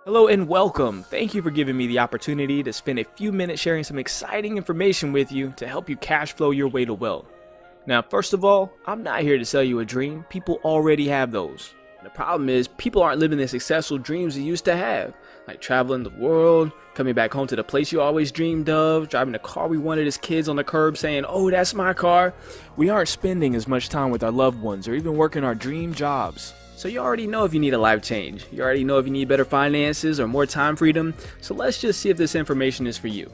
Hello and welcome. Thank you for giving me the opportunity to spend a few minutes sharing some exciting information with you to help you cash flow your way to wealth. Now, first of all, I'm not here to sell you a dream. People already have those. The problem is people aren't living the successful dreams they used to have, like traveling the world, coming back home to the place you always dreamed of, driving the car we wanted as kids on the curb saying, "Oh, that's my car." We aren't spending as much time with our loved ones or even working our dream jobs. So you already know if you need a life change. You already know if you need better finances or more time freedom. So let's just see if this information is for you.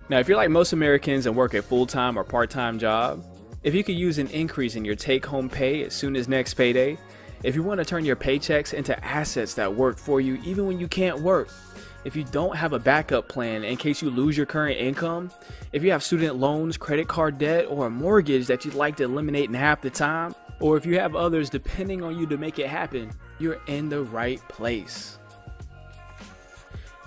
Now, if you're like most Americans and work a full-time or part-time job, if you could use an increase in your take-home pay as soon as next payday, if you want to turn your paychecks into assets that work for you even when you can't work, if you don't have a backup plan in case you lose your current income, if you have student loans, credit card debt, or a mortgage that you'd like to eliminate in half the time, or if you have others depending on you to make it happen, you're in the right place.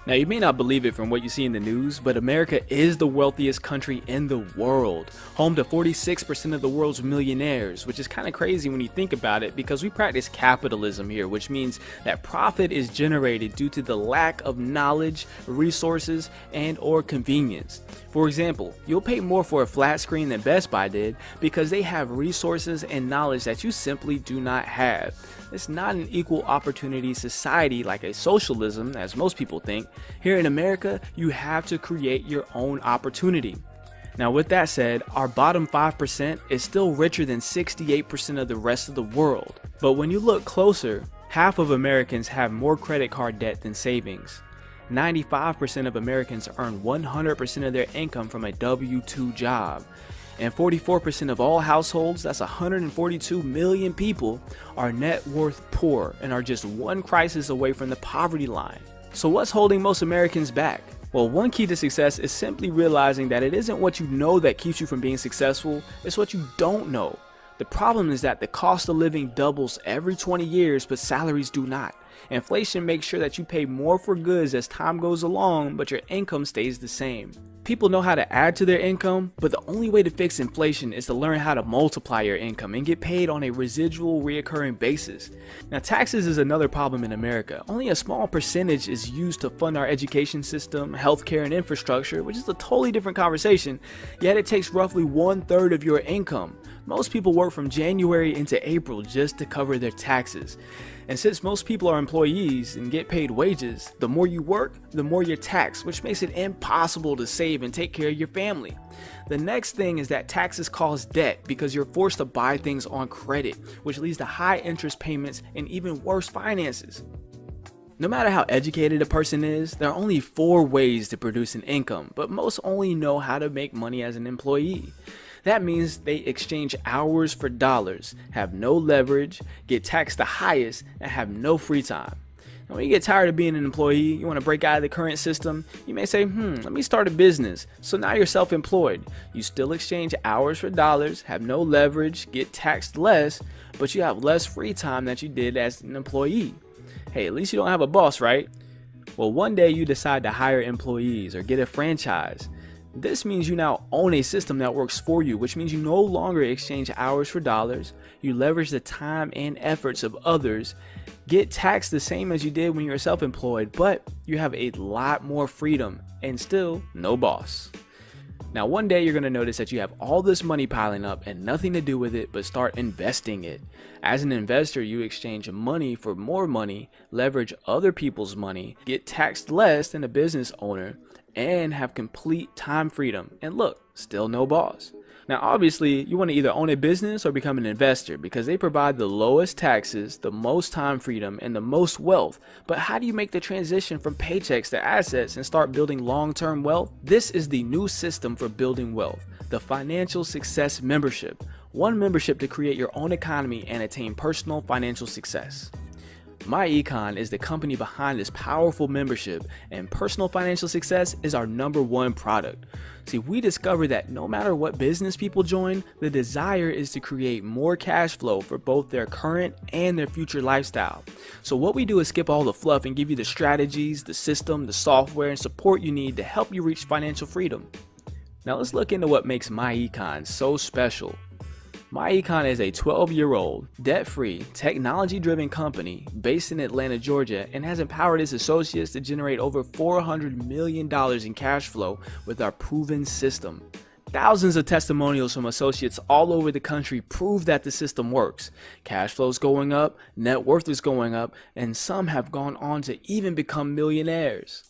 Now, you may not believe it from what you see in the news, but America is the wealthiest country in the world, home to 46% of the world's millionaires, which is kind of crazy when you think about it because we practice capitalism here, which means that profit is generated due to the lack of knowledge, resources, and or convenience. For example, you'll pay more for a flat screen than Best Buy did because they have resources and knowledge that you simply do not have. It's not an equal opportunity society like a socialism, as most people think. Here in America, you have to create your own opportunity. Now, with that said, our bottom 5% is still richer than 68% of the rest of the world. But when you look closer, half of Americans have more credit card debt than savings. 95% of Americans earn 100% of their income from a W-2 job. And 44% of all households, that's 142 million people, are net worth poor and are just one crisis away from the poverty line. So what's holding most Americans back? Well, one key to success is simply realizing that it isn't what you know that keeps you from being successful, it's what you don't know. The problem is that the cost of living doubles every 20 years, but salaries do not. Inflation makes sure that you pay more for goods as time goes along, but your income stays the same. People know how to add to their income, but the only way to fix inflation is to learn how to multiply your income and get paid on a residual reoccurring basis. Now, taxes is another problem in America. Only a small percentage is used to fund our education system, healthcare, and infrastructure, which is a totally different conversation, yet it takes roughly 1/3 of your income. Most people work from January into April just to cover their taxes. And since most people are employees and get paid wages, the more you work, the more you're taxed, which makes it impossible to save and take care of your family. The next thing is that taxes cause debt because you're forced to buy things on credit, which leads to high interest payments and even worse finances. No matter how educated a person is, there are only 4 ways to produce an income, but most only know how to make money as an employee. That means they exchange hours for dollars, have no leverage, get taxed the highest, and have no free time. Now, when you get tired of being an employee, you want to break out of the current system, you may say, let me start a business. So now you're self-employed. You still exchange hours for dollars, have no leverage, get taxed less, but you have less free time than you did as an employee. Hey, at least you don't have a boss, right? Well, one day you decide to hire employees or get a franchise. This means you now own a system that works for you, which means you no longer exchange hours for dollars, you leverage the time and efforts of others, get taxed the same as you did when you were self-employed, but you have a lot more freedom and still no boss. Now, one day you're going to notice that you have all this money piling up and nothing to do with it but start investing it. As an investor, you exchange money for more money, leverage other people's money, get taxed less than a business owner, and have complete time freedom. And look, still no boss. Now, obviously, you want to either own a business or become an investor because they provide the lowest taxes, the most time freedom, and the most wealth. But how do you make the transition from paychecks to assets and start building long-term wealth? This is the new system for building wealth, the Financial Success Membership. One membership to create your own economy and attain personal financial success. MyEcon is the company behind this powerful membership, and personal financial success is our #1 product. See, we discovered that no matter what business people join, the desire is to create more cash flow for both their current and their future lifestyle. So what we do is skip all the fluff and give you the strategies, the system, the software, and support you need to help you reach financial freedom. Now let's look into what makes MyEcon so special. MyEcon is a 12-year-old, debt-free, technology-driven company based in Atlanta, Georgia, and has empowered its associates to generate over $400 million in cash flow with our proven system. Thousands of testimonials from associates all over the country prove that the system works. Cash flow is going up, net worth is going up, and some have gone on to even become millionaires.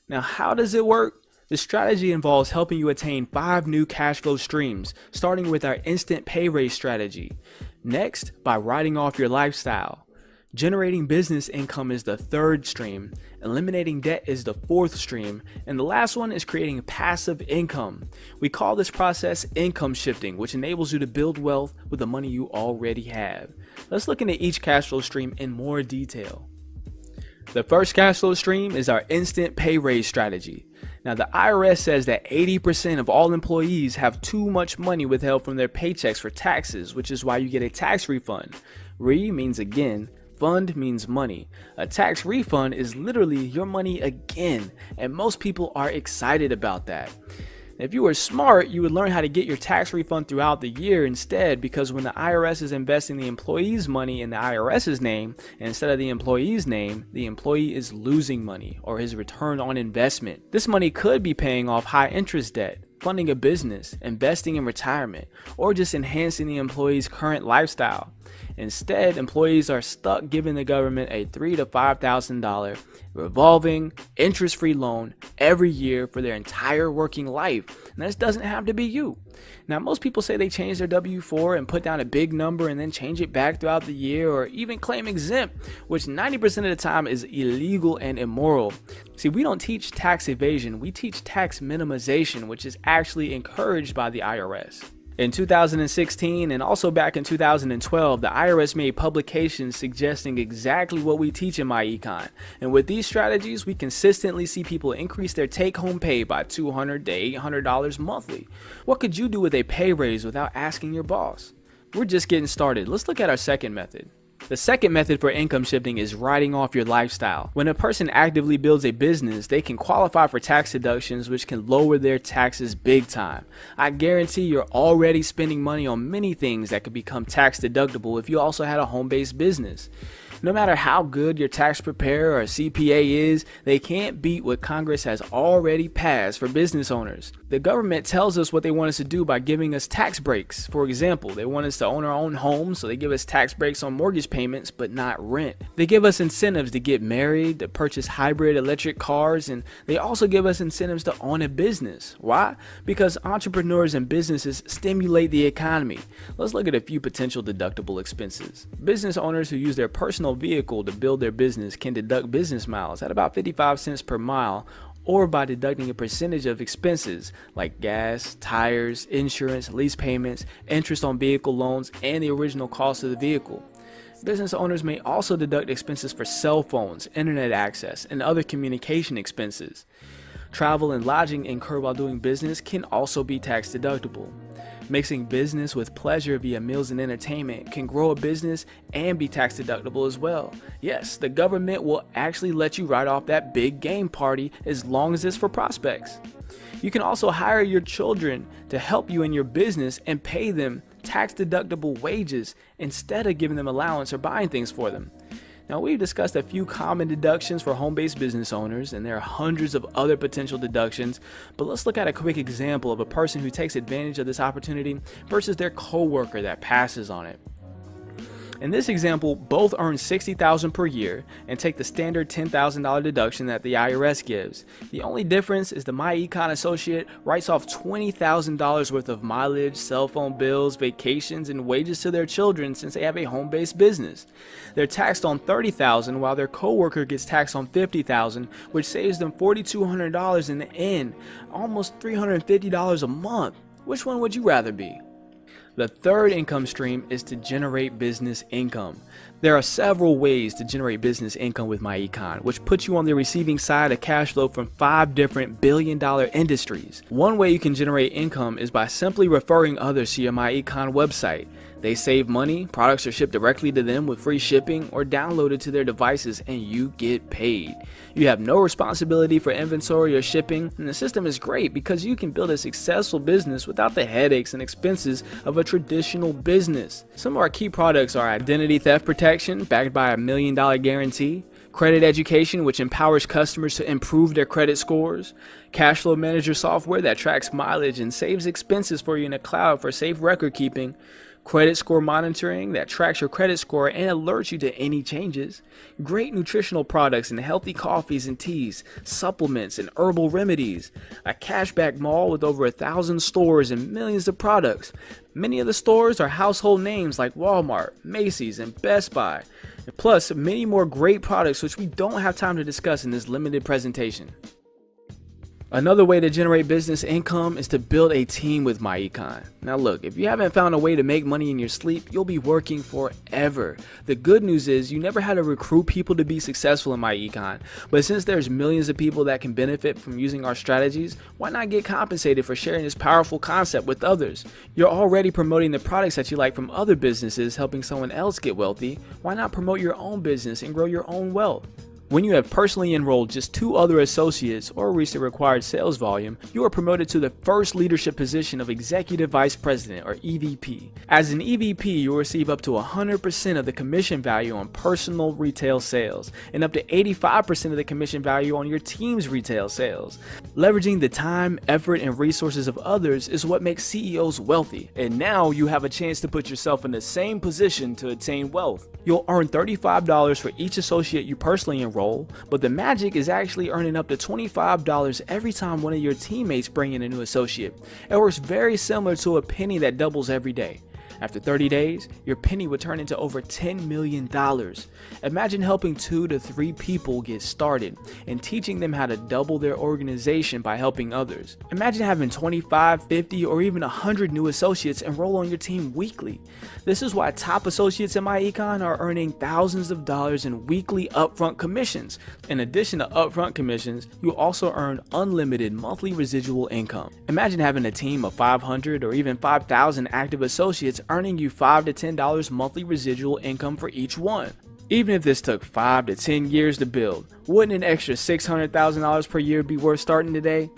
Now, how does it work? The strategy involves helping you attain 5 new cash flow streams, starting with our instant pay raise strategy. Next, by writing off your lifestyle. Generating business income is the 3rd stream, eliminating debt is the 4th stream, and the last one is creating passive income. We call this process income shifting, which enables you to build wealth with the money you already have. Let's look into each cash flow stream in more detail. The first cash flow stream is our instant pay raise strategy. Now, the IRS says that 80% of all employees have too much money withheld from their paychecks for taxes, which is why you get a tax refund. Re means again, fund means money. A tax refund is literally your money again, and most people are excited about that. If you were smart, you would learn how to get your tax refund throughout the year instead, because when the IRS is investing the employee's money in the IRS's name instead of the employee's name, the employee is losing money or his return on investment. This money could be paying off high interest debt, funding a business, investing in retirement, or just enhancing the employee's current lifestyle. Instead, employees are stuck giving the government a $3,000 to $5,000 revolving interest-free loan every year for their entire working life. And this doesn't have to be you. Now, most people say they change their W-4 and put down a big number and then change it back throughout the year, or even claim exempt, which 90% of the time is illegal and immoral. See, we don't teach tax evasion, we teach tax minimization, which is actually encouraged by the IRS. In 2016 and also back in 2012, the IRS made publications suggesting exactly what we teach in MyEcon. And with these strategies, we consistently see people increase their take-home pay by $200 to $800 monthly. What could you do with a pay raise without asking your boss? We're just getting started. Let's look at our second method. The second method for income shifting is writing off your lifestyle. When a person actively builds a business, they can qualify for tax deductions, which can lower their taxes big time. I guarantee you're already spending money on many things that could become tax deductible if you also had a home-based business. No matter how good your tax preparer or CPA is, they can't beat what Congress has already passed for business owners. The government tells us what they want us to do by giving us tax breaks. For example, they want us to own our own home, so they give us tax breaks on mortgage payments, but not rent. They give us incentives to get married, to purchase hybrid electric cars, and they also give us incentives to own a business. Why? Because entrepreneurs and businesses stimulate the economy. Let's look at a few potential deductible expenses. Business owners who use their personal vehicle to build their business can deduct business miles at about 55 cents per mile, or by deducting a percentage of expenses like gas, tires, insurance, lease payments, interest on vehicle loans, and the original cost of the vehicle. Business owners may also deduct expenses for cell phones, internet access, and other communication expenses. Travel and lodging incurred while doing business can also be tax deductible. Mixing business with pleasure via meals and entertainment can grow a business and be tax deductible as well. Yes, the government will actually let you write off that big game party as long as it's for prospects. You can also hire your children to help you in your business and pay them tax deductible wages instead of giving them allowance or buying things for them. Now, we've discussed a few common deductions for home-based business owners, and there are hundreds of other potential deductions, but let's look at a quick example of a person who takes advantage of this opportunity versus their coworker that passes on it. In this example, both earn $60,000 per year and take the standard $10,000 deduction that the IRS gives. The only difference is the MyEcon associate writes off $20,000 worth of mileage, cell phone bills, vacations, and wages to their children since they have a home-based business. They're taxed on $30,000 while their coworker gets taxed on $50,000, which saves them $4,200 in the end, almost $350 a month. Which one would you rather be? The third income stream is to generate business income. There are several ways to generate business income with MyEcon, which puts you on the receiving side of cash flow from 5 different billion-dollar industries. One way you can generate income is by simply referring others to your MyEcon website. They save money, products are shipped directly to them with free shipping or downloaded to their devices, and you get paid. You have no responsibility for inventory or shipping, and the system is great because you can build a successful business without the headaches and expenses of a traditional business. Some of our key products are identity theft protection backed by a $1 million guarantee, credit education, which empowers customers to improve their credit scores, CASHFLOW Manager software that tracks mileage and saves expenses for you in the cloud for safe record keeping, credit score monitoring that tracks your credit score and alerts you to any changes, great nutritional products and healthy coffees and teas, supplements and herbal remedies, a cashback mall with over 1,000 stores and millions of products. Many of the stores are household names like Walmart, Macy's, and Best Buy, plus many more great products which we don't have time to discuss in this limited presentation. Another way to generate business income is to build a team with MyEcon. Now look, if you haven't found a way to make money in your sleep, you'll be working forever. The good news is you never had to recruit people to be successful in MyEcon, but since there's millions of people that can benefit from using our strategies, why not get compensated for sharing this powerful concept with others? You're already promoting the products that you like from other businesses, helping someone else get wealthy. Why not promote your own business and grow your own wealth? When you have personally enrolled just 2 other associates or reach the required sales volume, you are promoted to the first leadership position of Executive Vice President or EVP. As an EVP, you will receive up to 100% of the commission value on personal retail sales and up to 85% of the commission value on your team's retail sales. Leveraging the time, effort, and resources of others is what makes CEOs wealthy, and now you have a chance to put yourself in the same position to attain wealth. You'll earn $35 for each associate you personally enroll, but the magic is actually earning up to $25 every time one of your teammates bring in a new associate. It works very similar to a penny that doubles every day. After 30 days, your penny would turn into over $10 million. Imagine helping 2 to 3 people get started and teaching them how to double their organization by helping others. Imagine having 25, 50, or even 100 new associates enroll on your team weekly. This is why top associates in MyEcon are earning thousands of dollars in weekly upfront commissions. In addition to upfront commissions, you also earn unlimited monthly residual income. Imagine having a team of 500 or even 5,000 active associates earning you $5 to $10 monthly residual income for each one. Even if this took 5 to 10 years to build, wouldn't an extra $600,000 per year be worth starting today?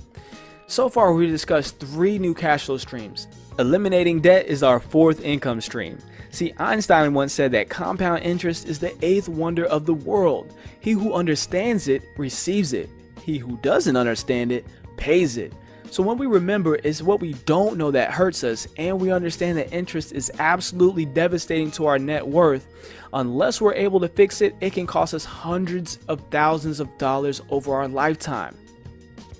So far, we've discussed 3 new cash flow streams. Eliminating debt is our 4th income stream. See, Einstein once said that compound interest is the 8th wonder of the world. He who understands it receives it. He who doesn't understand it pays it. So when we remember it's what we don't know that hurts us, and we understand that interest is absolutely devastating to our net worth, unless we're able to fix it, it can cost us hundreds of thousands of dollars over our lifetime.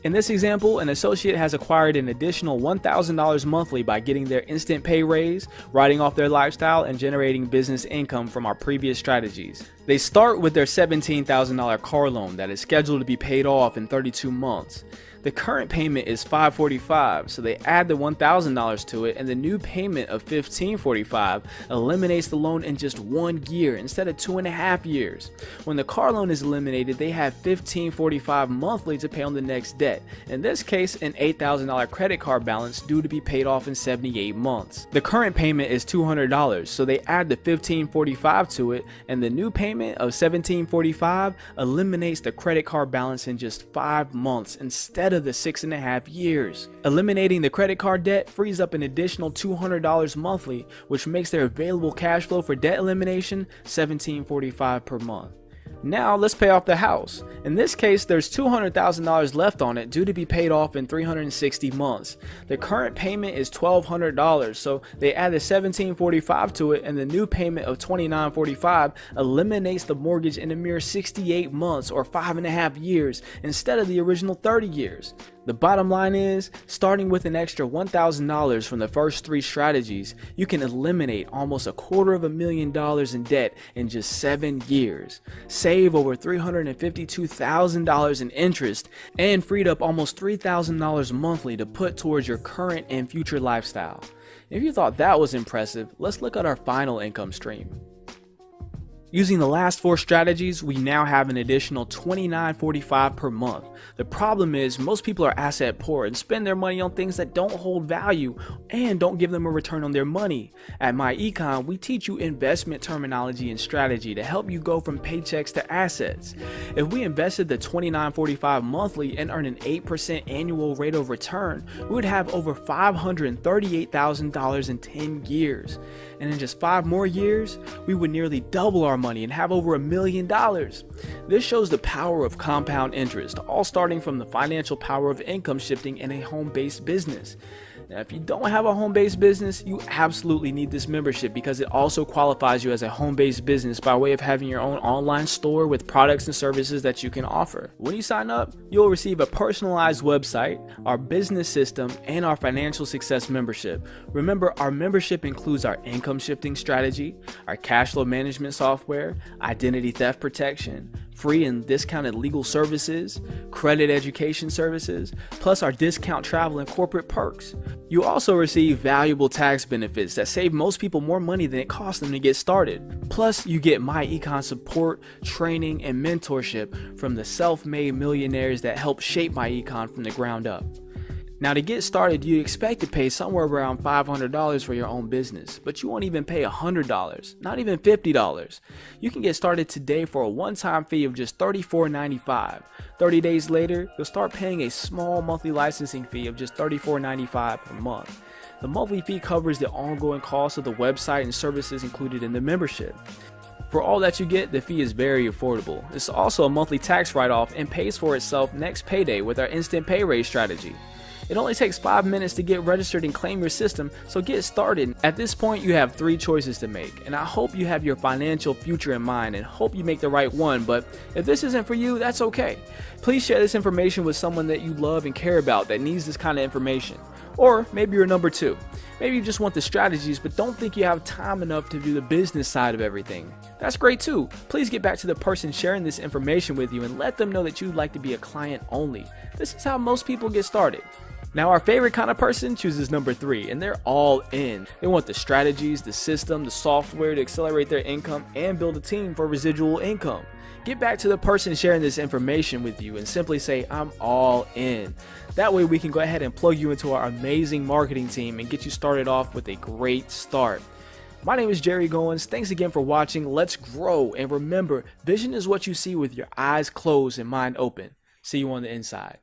In this example, an associate has acquired an additional $1,000 monthly by getting their instant pay raise, writing off their lifestyle, and generating business income from our previous strategies. They start with their $17,000 car loan that is scheduled to be paid off in 32 months. The current payment is $545, so they add the $1,000 to it, and the new payment of $1,545 eliminates the loan in just 1 year instead of 2.5 years. When the car loan is eliminated, they have $1,545 monthly to pay on the next debt. In this case, an $8,000 credit card balance due to be paid off in 78 months. The current payment is $200, so they add the $1,545 to it, and the new payment of $1,745 eliminates the credit card balance in just 5 months instead of the 6.5 years. Eliminating the credit card debt frees up an additional $200 monthly, which makes their available cash flow for debt elimination $1,745 per month. Now let's pay off the house. In this case, there's $200,000 left on it due to be paid off in 360 months. The current payment is $1,200, so they add the $1,745 to it, and the new payment of $2,945 eliminates the mortgage in a mere 68 months or 5.5 years instead of the original 30 years. The bottom line is, starting with an extra $1,000 from the first 3 strategies, you can eliminate almost $250,000 in debt in just 7 years, save over $352,000 in interest, and freed up almost $3,000 monthly to put towards your current and future lifestyle. If you thought that was impressive, let's look at our final income stream. Using the last 4 strategies, we now have an additional $29.45 per month. The problem is most people are asset poor and spend their money on things that don't hold value and don't give them a return on their money. At MyEcon, we teach you investment terminology and strategy to help you go from paychecks to assets. If we invested the $29.45 monthly and earn an 8% annual rate of return, we would have over $538,000 in 10 years. And in just 5 more years, we would nearly double our money and have over $1 million. This shows the power of compound interest, all starting from the financial power of income shifting in a home-based business. Now, if you don't have a home-based business, you absolutely need this membership because it also qualifies you as a home-based business by way of having your own online store with products and services that you can offer. When you sign up, you'll receive a personalized website, our business system, and our financial success membership. Remember, our membership includes our income shifting strategy, our cash flow management software, identity theft protection, free and discounted legal services, credit education services, plus our discount travel and corporate perks. You also receive valuable tax benefits that save most people more money than it costs them to get started. Plus, you get MyEcon support, training, and mentorship from the self-made millionaires that help shape MyEcon from the ground up. Now, to get started, you expect to pay somewhere around $500 for your own business, but you won't even pay $100, not even $50. You can get started today for a one-time fee of just $34.95. 30 days later, you'll start paying a small monthly licensing fee of just $34.95 per month. The monthly fee covers the ongoing cost of the website and services included in the membership. For all that you get, the fee is very affordable. It's also a monthly tax write-off and pays for itself next payday with our instant pay raise strategy. It only takes 5 minutes to get registered and claim your system, so get started. At this point, you have 3 choices to make, and I hope you have your financial future in mind and hope you make the right one, but if this isn't for you, that's okay. Please share this information with someone that you love and care about that needs this kind of information. Or maybe you're number 2. Maybe you just want the strategies but don't think you have time enough to do the business side of everything. That's great too. Please get back to the person sharing this information with you and let them know that you'd like to be a client only. This is how most people get started. Now, our favorite kind of person chooses number 3, and they're all in. They want the strategies, the system, the software to accelerate their income and build a team for residual income. Get back to the person sharing this information with you and simply say, I'm all in. That way we can go ahead and plug you into our amazing marketing team and get you started off with a great start. My name is Jerry Goins. Thanks again for watching. Let's grow. And remember, vision is what you see with your eyes closed and mind open. See you on the inside.